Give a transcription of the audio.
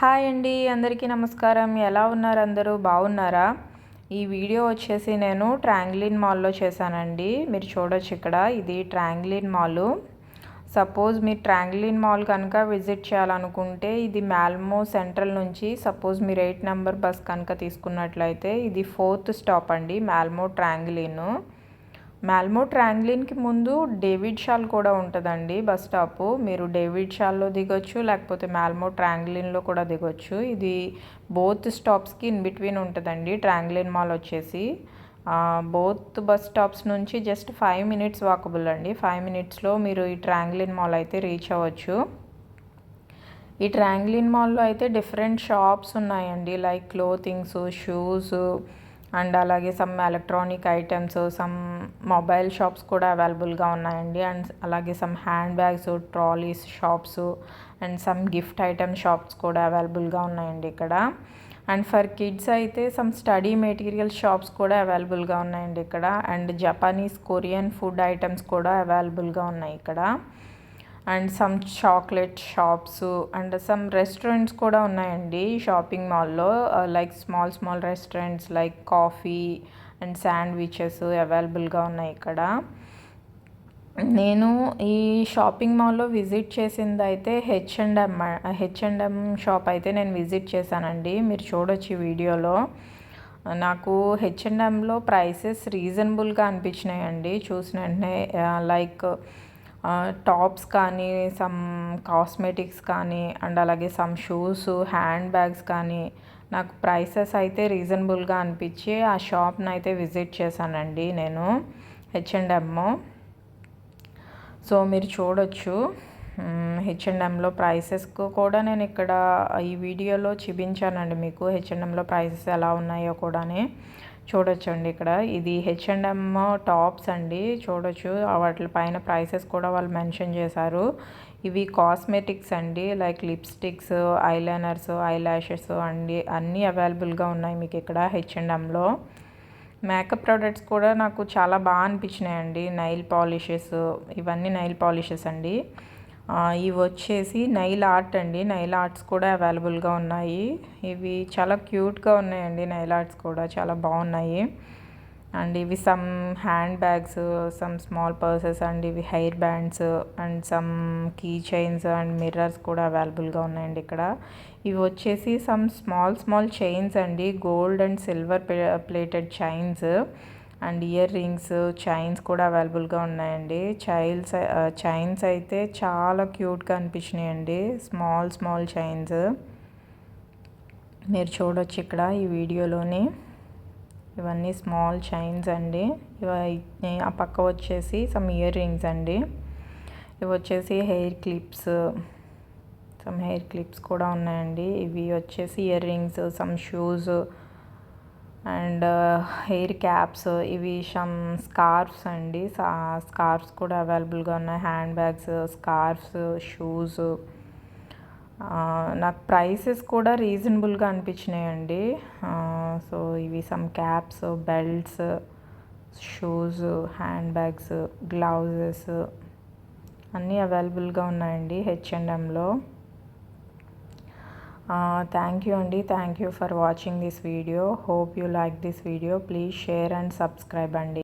Hi అండి, అందరికీ నమస్కారం. ఎలా ఉన్నారు? అందరూ బాగున్నారా? ఈ వీడియో వచ్చేసి నేను ట్రాంగ్లిన్ మాల్లో చేశానండి. మీరు చూడొచ్చు ఇక్కడ, ఇది ట్రాంగ్లిన్ మాల్. సపోజ్ మీరు ట్రాంగ్లిన్ మాల్ కనుక విజిట్ చేయాలనుకుంటే ఇది మ్యాల్మో సెంట్రల్ నుంచి సపోజ్ మీరు 8 నెంబర్ బస్ కనుక తీసుకున్నట్లయితే ఇది 4th స్టాప్ అండి, మ్యాల్మో ట్రాంగ్లిన్కి ముందు డేవిడ్ షాల్ కూడా ఉంటుందండి బస్ స్టాపు. మీరు డేవిడ్ షాల్లో దిగొచ్చు, లేకపోతే మ్యాల్మో ట్రాంగ్లిన్లో కూడా దిగొచ్చు. ఇది బోత్ స్టాప్స్కి ఇన్ బిట్వీన్ ఉంటుందండి ట్రాంగ్లిన్ మాల్ వచ్చేసి. బోత్ బస్ స్టాప్స్ నుంచి జస్ట్ 5 minutes వాకబుల్ అండి. 5 minutesలో మీరు ఈ ట్రాంగ్లిన్ మాల్ అయితే రీచ్ అవ్వచ్చు. ఈ ట్రాంగ్లిన్ మాల్లో అయితే డిఫరెంట్ షాప్స్ ఉన్నాయండి, లైక్ క్లోతింగ్స్, షూస్ అండ్ అలాగే some electronic items, some mobile shops కూడా అవైలబుల్గా ఉన్నాయండి. అండ్ అలాగే some hand bags, trolleys shops and some gift item shops కూడా అవైలబుల్గా ఉన్నాయండి ఇక్కడ. అండ్ ఫర్ కిడ్స్ అయితే సమ్ స్టడీ మెటీరియల్ షాప్స్ కూడా అవైలబుల్గా ఉన్నాయండి ఇక్కడ. And Japanese, Korean food items కూడా అవైలబుల్గా ఉన్నాయి ఇక్కడ. And some chocolate shops and some restaurants కూడా ఉన్నాయండి షాపింగ్ మాల్లో, like small restaurants like coffee and sandwiches అవైలబుల్గా ఉన్నాయి ఇక్కడ. నేను ఈ షాపింగ్ మాల్లో విజిట్ చేసింది అయితే హెచ్ అండ్ ఎం షాప్ అయితే నేను విజిట్ చేశానండి. మీరు చూడొచ్చు ఈ వీడియోలో. నాకు హెచ్&ఎంలో ప్రైసెస్ రీజనబుల్గా అనిపించినాయండి చూసిన వెంటనే. లైక్ టాప్స్ కానీ, సమ్ కాస్మెటిక్స్ కానీ అండ్ అలాగే సమ్ షూస్, హ్యాండ్ బ్యాగ్స్ కానీ నాకు ప్రైసెస్ అయితే రీజనబుల్గా అనిపించి ఆ షాప్ని అయితే విజిట్ చేశానండి నేను, హెచ్&ఎం. సో మీరు చూడొచ్చు హెచ్&ఎంలో ప్రైసెస్కు కూడా నేను ఇక్కడ ఈ వీడియోలో చూపించానండి మీకు. హెచ్&ఎంలో ప్రైసెస్ ఎలా ఉన్నాయో కూడా చూడొచ్చండి ఇక్కడ. ఇది హెచ్&ఎం టాప్స్ అండి, చూడొచ్చు వాటి పైన ప్రైసెస్ కూడా వాళ్ళు మెన్షన్ చేశారు. ఇవి కాస్మెటిక్స్ అండి, లైక్ లిప్స్టిక్స్, ఐలైనర్స్, ఐలాషెస్ అండి, అన్నీ అవైలబుల్గా ఉన్నాయి మీకు ఇక్కడ హెచ్&ఎంలో. మేకప్ ప్రోడక్ట్స్ కూడా నాకు చాలా బాగా అనిపించినాయండి. నైల్ పాలిషెస్, ఇవన్నీ నైల్ పాలిషెస్ అండి. ఇవి వచ్చేసి నైల్ ఆర్ట్ అండి, నైల్ ఆర్ట్స్ కూడా అవైలబుల్గా ఉన్నాయి. ఇవి చాలా క్యూట్గా ఉన్నాయండి, నైల్ ఆర్ట్స్ కూడా చాలా బాగున్నాయి. అండ్ ఇవి some handbags, some small purses and ఇవి hair bands and some key chains and mirrors కూడా అవైలబుల్గా ఉన్నాయండి ఇక్కడ. ఇవి వచ్చేసి సమ్ స్మాల్ చైన్స్ అండి, gold and silver plated chains and earrings, chains కూడా అవైలబుల్గా ఉన్నాయండి. చైన్స్ అయితే చాలా క్యూట్గా అనిపించినాయండి, స్మాల్ చైన్స్. మీరు చూడొచ్చు ఇక్కడ ఈ వీడియోలోని. ఇవన్నీ స్మాల్ చైన్స్ అండి. ఇవి ఆ పక్క వచ్చేసి సమ్ ఇయర్ రింగ్స్ అండి. ఇవి వచ్చేసి hair clips, some hair clips కూడా ఉన్నాయండి. ఇవి వచ్చేసి ear rings, some shoes and hair caps. ఇవి సమ్ స్కార్ఫ్స్ అండి, స్కార్ఫ్స్ కూడా అవైలబుల్గా ఉన్నాయి. Hand bags, scarfs, shoes. నాకు ప్రైసెస్ కూడా రీజనబుల్గా అనిపించినాయండి. సో ఇవి some caps, belts, shoes, hand bags, gloves అన్నీ అవైలబుల్గా ఉన్నాయండి హెచ్&ఎంలో. థ్యాంక్ యూ అండి, thank you for watching this video. Hope you like this video. Please share and subscribe అండి.